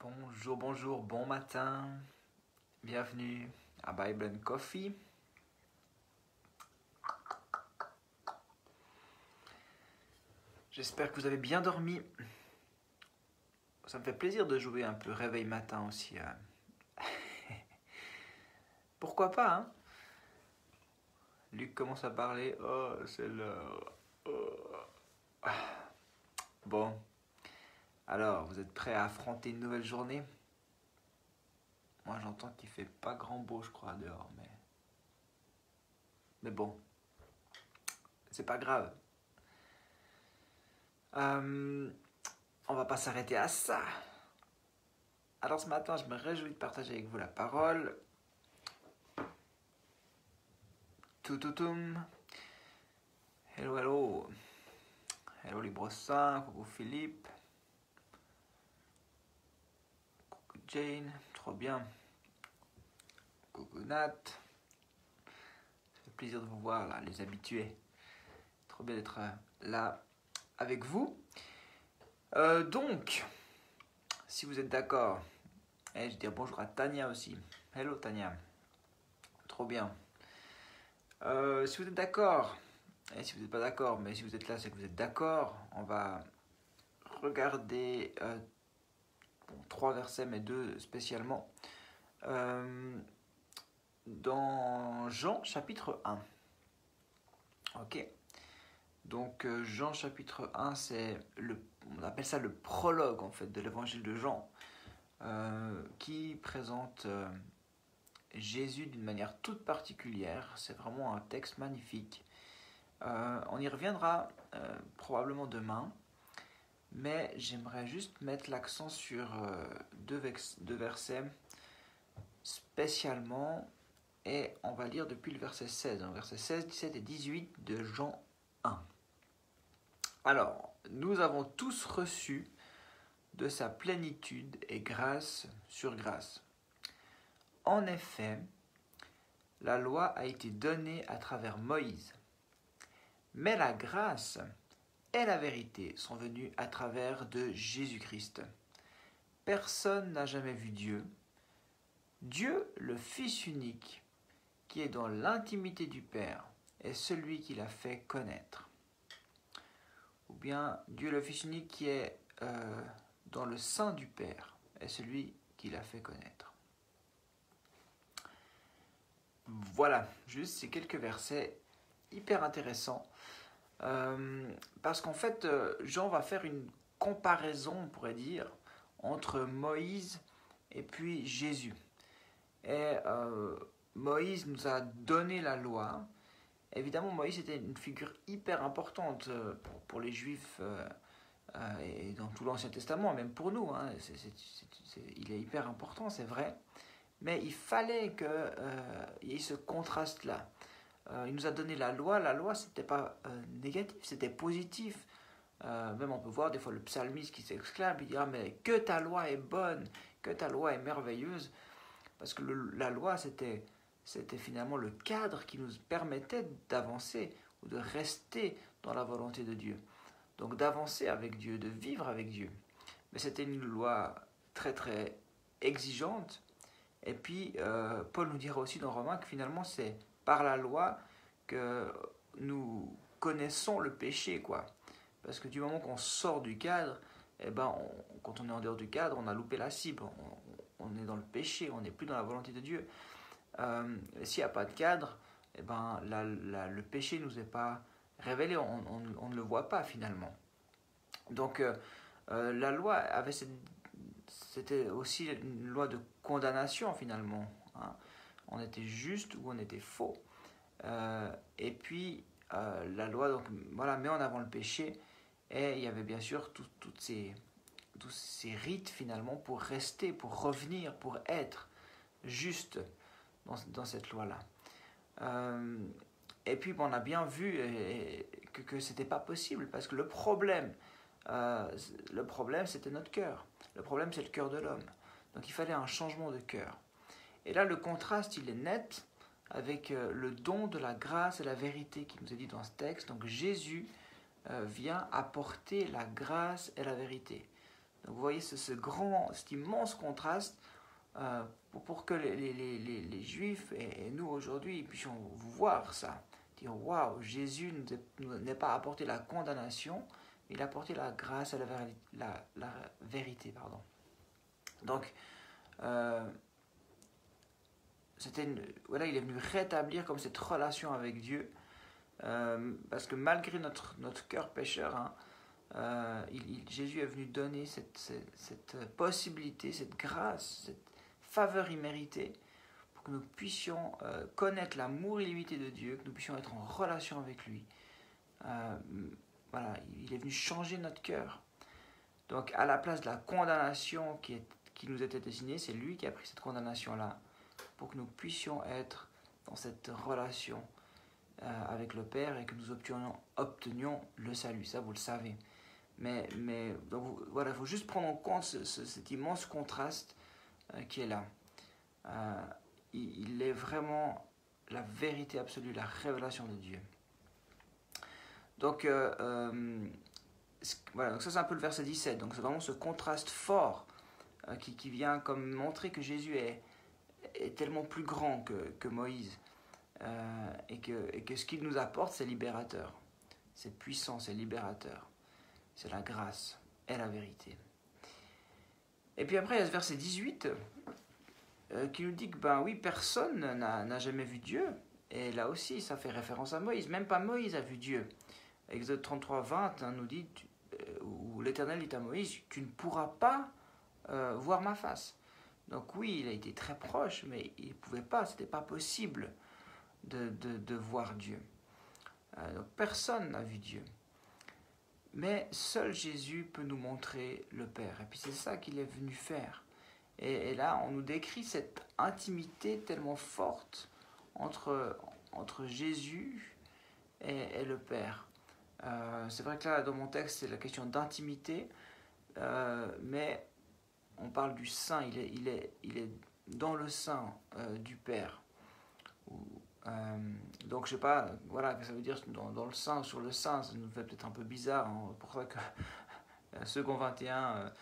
Bonjour, bonjour, bon matin. Bienvenue à Bible and Coffee. J'espère que vous avez bien dormi. Ça me fait plaisir de jouer un peu réveil matin aussi. Pourquoi pas, hein? Luc commence à parler. Oh, c'est l'heure. Oh. Bon. Alors, vous êtes prêts à affronter une nouvelle journée? Moi, j'entends qu'il fait pas grand beau, je crois, dehors, mais bon, c'est pas grave. On va pas s'arrêter à ça. Alors ce matin, je me réjouis de partager avec vous la parole. Toutoum. Hello, hello. Hello les brossins, coucou Philippe. Coucou Jane, trop bien. Coucou Nat. Ça fait plaisir de vous voir là, les habitués. Trop bien d'être là avec vous. Donc, si vous êtes d'accord, je vais dire bonjour à Tania aussi. Hello Tania. Trop bien. Si vous êtes d'accord, et si vous n'êtes pas d'accord, mais si vous êtes là, c'est que vous êtes d'accord, on va regarder 3 versets, mais 2 spécialement, dans Jean chapitre 1. Ok. Donc Jean chapitre 1, on appelle ça le prologue en fait de l'évangile de Jean, qui présente Jésus d'une manière toute particulière. C'est vraiment un texte magnifique. On y reviendra probablement demain, mais j'aimerais juste mettre l'accent sur deux versets spécialement, et on va lire depuis le verset 16, versets 16, 17 et 18 de Jean 1. Alors, nous avons tous reçu de sa plénitude et grâce sur grâce. En effet, la loi a été donnée à travers Moïse, mais la grâce et la vérité sont venues à travers de Jésus-Christ. Personne n'a jamais vu Dieu. Dieu, le Fils unique, qui est dans l'intimité du Père, est celui qui l'a fait connaître. Ou bien Dieu, le Fils unique, qui est dans le sein du Père, est celui qui l'a fait connaître. Voilà, juste ces quelques versets hyper intéressants. Parce qu'en fait, Jean va faire une comparaison, on pourrait dire, entre Moïse et puis Jésus. Et Moïse nous a donné la loi. Évidemment, Moïse était une figure hyper importante pour les Juifs et dans tout l'Ancien Testament, même pour nous. Hein. Il est hyper important, c'est vrai. Mais il fallait qu'il y ait ce contraste-là. Il nous a donné la loi. La loi, c'était pas négatif, c'était positif. Même on peut voir des fois le psalmiste qui s'exclame, il dit ah, mais que ta loi est bonne, que ta loi est merveilleuse, parce que la loi c'était finalement le cadre qui nous permettait d'avancer ou de rester dans la volonté de Dieu. Donc d'avancer avec Dieu, de vivre avec Dieu. Mais c'était une loi très très exigeante. Et puis Paul nous dira aussi dans Romains que finalement c'est par la loi que nous connaissons le péché, quoi. Parce que du moment qu'on sort du cadre, quand on est en dehors du cadre, on a loupé la cible, on est dans le péché, on n'est plus dans la volonté de Dieu. S'il n'y a pas de cadre, le péché ne nous est pas révélé, on ne le voit pas finalement. Donc la loi c'était aussi une loi de condamnation finalement. Hein. On était juste ou on était faux. Et puis la loi donc, voilà, met en avant le péché, et il y avait bien sûr tous ces rites finalement pour rester, pour revenir, pour être juste dans cette loi-là. Et puis on a bien vu que ce n'était pas possible, parce que le problème c'était notre cœur. Le problème c'est le cœur de l'homme. Donc il fallait un changement de cœur. Et là le contraste il est net avec le don de la grâce et la vérité qui nous est dit dans ce texte. Donc Jésus vient apporter la grâce et la vérité. Donc vous voyez cet immense contraste pour que les Juifs et nous aujourd'hui puissions voir ça. Dire waouh, Jésus n'est pas apporté la condamnation, mais il a apporté la grâce et la vérité. Pardon. Donc, voilà, il est venu rétablir comme cette relation avec Dieu, parce que malgré notre cœur pécheur, hein, Jésus est venu donner cette possibilité, cette grâce, cette faveur imméritée, pour que nous puissions connaître l'amour illimité de Dieu, que nous puissions être en relation avec lui. Voilà, il est venu changer notre cœur. Donc, à la place de la condamnation qui nous était destinée, c'est lui qui a pris cette condamnation-là, pour que nous puissions être dans cette relation avec le Père et que nous obtenions le salut. Ça, vous le savez. Mais donc, voilà, il faut juste prendre en compte cet immense contraste qui est là. Il est vraiment la vérité absolue, la révélation de Dieu. Donc, voilà, donc ça c'est un peu le verset 17. Donc c'est vraiment ce contraste fort qui vient comme montrer que Jésus est tellement plus grand que Moïse. Et que ce qu'il nous apporte, c'est libérateur. C'est puissant, c'est libérateur. C'est la grâce et la vérité. Et puis après, il y a ce verset 18 qui nous dit que, ben oui, personne n'a jamais vu Dieu. Et là aussi, ça fait référence à Moïse. Même pas Moïse a vu Dieu. Exode 33, 20 nous dit, où l'Éternel dit à Moïse, tu ne pourras pas voir ma face. Donc oui, il a été très proche, mais il ne pouvait pas, ce n'était pas possible de voir Dieu. Donc personne n'a vu Dieu. Mais seul Jésus peut nous montrer le Père. Et puis c'est ça qu'il est venu faire. Et là, on nous décrit cette intimité tellement forte entre Jésus et le Père. C'est vrai que là, dans mon texte, c'est la question d'intimité, mais on parle du sein, il est dans le sein du Père. Donc je sais pas, voilà, que ça veut dire dans le sein, sur le sein, ça nous fait peut-être un peu bizarre, hein, pour ça que Second 21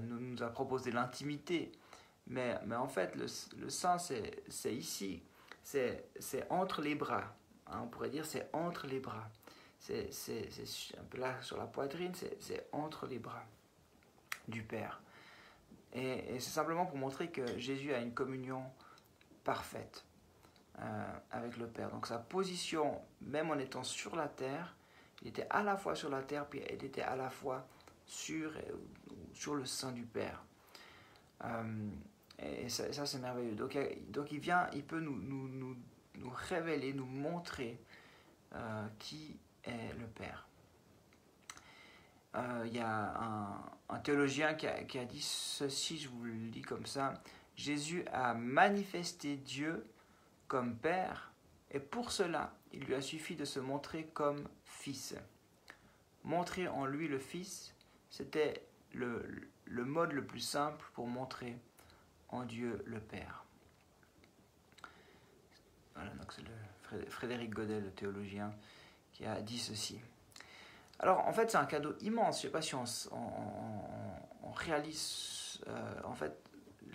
nous a proposé l'intimité. Mais en fait, le sein, c'est ici, c'est entre les bras, hein, on pourrait dire c'est entre les bras. C'est un peu là sur la poitrine, c'est entre les bras du Père. Et c'est simplement pour montrer que Jésus a une communion parfaite avec le Père. Donc sa position, même en étant sur la terre, il était à la fois sur la terre, puis il était à la fois sur le sein du Père. Et ça c'est merveilleux. Donc il peut nous révéler, nous montrer qui est le Père. Il y a un théologien qui a dit ceci, je vous le dis comme ça: Jésus a manifesté Dieu comme Père, et pour cela, il lui a suffi de se montrer comme Fils. Montrer en lui le Fils, c'était le mode le plus simple pour montrer en Dieu le Père. Voilà, donc c'est Frédéric Godet, le théologien, qui a dit ceci. Alors, en fait, c'est un cadeau immense. Je ne sais pas si on réalise... en fait,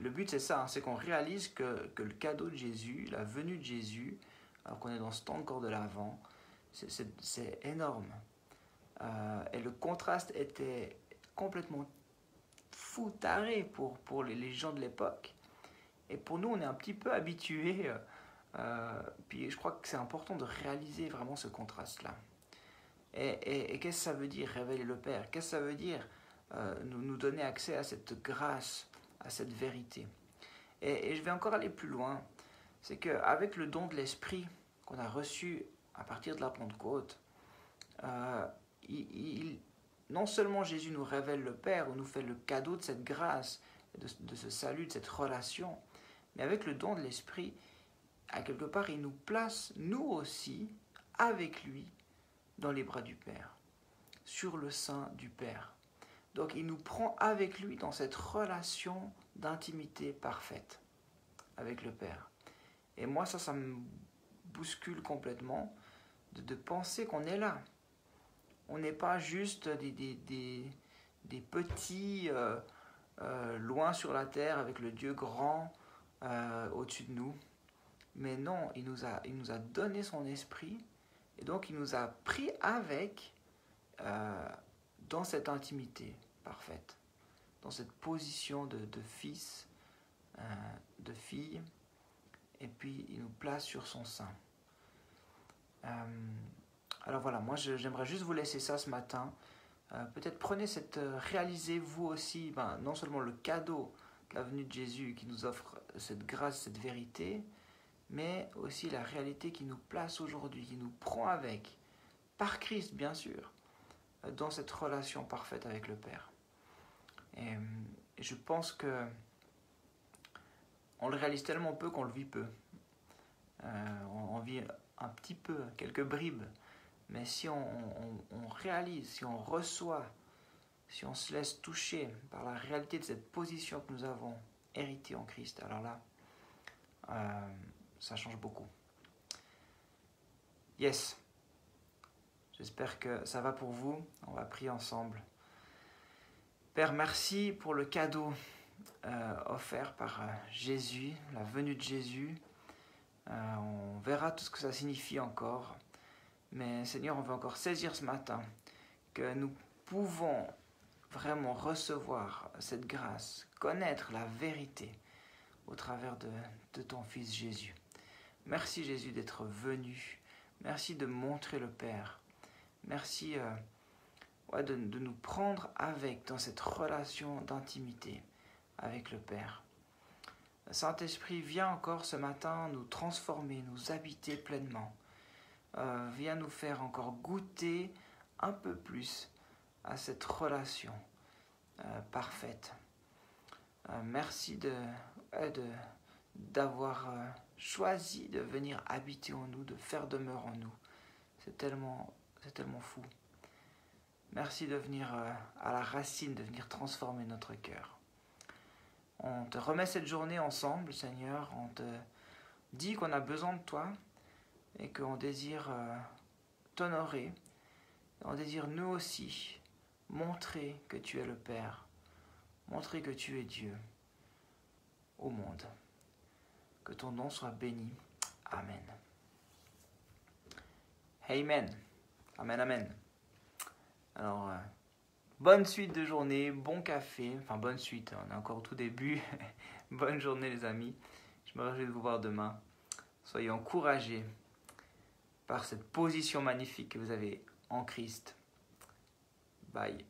le but, c'est ça, hein, c'est qu'on réalise que le cadeau de Jésus, la venue de Jésus, alors qu'on est dans ce temps encore de l'Avent, c'est énorme. Et le contraste était complètement fou, taré pour les gens de l'époque. Et pour nous, on est un petit peu habitués. Puis je crois que c'est important de réaliser vraiment ce contraste-là. Et qu'est-ce que ça veut dire, révéler le Père? Qu'est-ce que ça veut dire, nous donner accès à cette grâce, à cette vérité? Et je vais encore aller plus loin. C'est qu'avec le don de l'Esprit qu'on a reçu à partir de la Pentecôte, non seulement Jésus nous révèle le Père, ou nous fait le cadeau de cette grâce, de ce salut, de cette relation, mais avec le don de l'Esprit, à quelque part, il nous place, nous aussi, avec lui, dans les bras du Père, sur le sein du Père. Donc il nous prend avec lui dans cette relation d'intimité parfaite avec le Père. Et moi, ça me bouscule complètement de penser qu'on est là. On n'est pas juste des petits loin sur la terre avec le Dieu grand au-dessus de nous. Mais non, il nous a donné son esprit et donc il nous a pris avec dans cette intimité parfaite, dans cette position de fils, de fille, et puis il nous place sur son sein. Alors voilà, moi j'aimerais juste vous laisser ça ce matin. Peut-être réalisez vous aussi, non seulement le cadeau de la venue de Jésus qui nous offre cette grâce, cette vérité, mais aussi la réalité qui nous place aujourd'hui, qui nous prend avec, par Christ bien sûr, dans cette relation parfaite avec le Père. Et je pense que on le réalise tellement peu qu'on le vit peu. On vit un petit peu, quelques bribes, mais si on réalise, si on reçoit, si on se laisse toucher par la réalité de cette position que nous avons héritée en Christ, alors là, ça change beaucoup. Yes. J'espère que ça va pour vous. On va prier ensemble. Père, merci pour le cadeau offert par Jésus, la venue de Jésus. On verra tout ce que ça signifie encore. Mais Seigneur, on veut encore saisir ce matin que nous pouvons vraiment recevoir cette grâce, connaître la vérité au travers de ton Fils Jésus. Merci Jésus d'être venu. Merci de montrer le Père. Merci de nous prendre avec dans cette relation d'intimité avec le Père. Saint-Esprit, viens encore ce matin nous transformer, nous habiter pleinement. Viens nous faire encore goûter un peu plus à cette relation parfaite. Merci d'avoir choisi de venir habiter en nous, de faire demeure en nous. C'est tellement fou. Merci de venir à la racine, de venir transformer notre cœur. On te remet cette journée ensemble, Seigneur. On te dit qu'on a besoin de toi et qu'on désire t'honorer. On désire nous aussi montrer que tu es le Père, montrer que tu es Dieu au monde. Que ton nom soit béni. Amen. Amen. Amen, amen. Alors, bonne suite de journée, bon café. Enfin, bonne suite, on est encore au tout début. Bonne journée les amis. Je me réjouis de vous voir demain. Soyez encouragés par cette position magnifique que vous avez en Christ. Bye.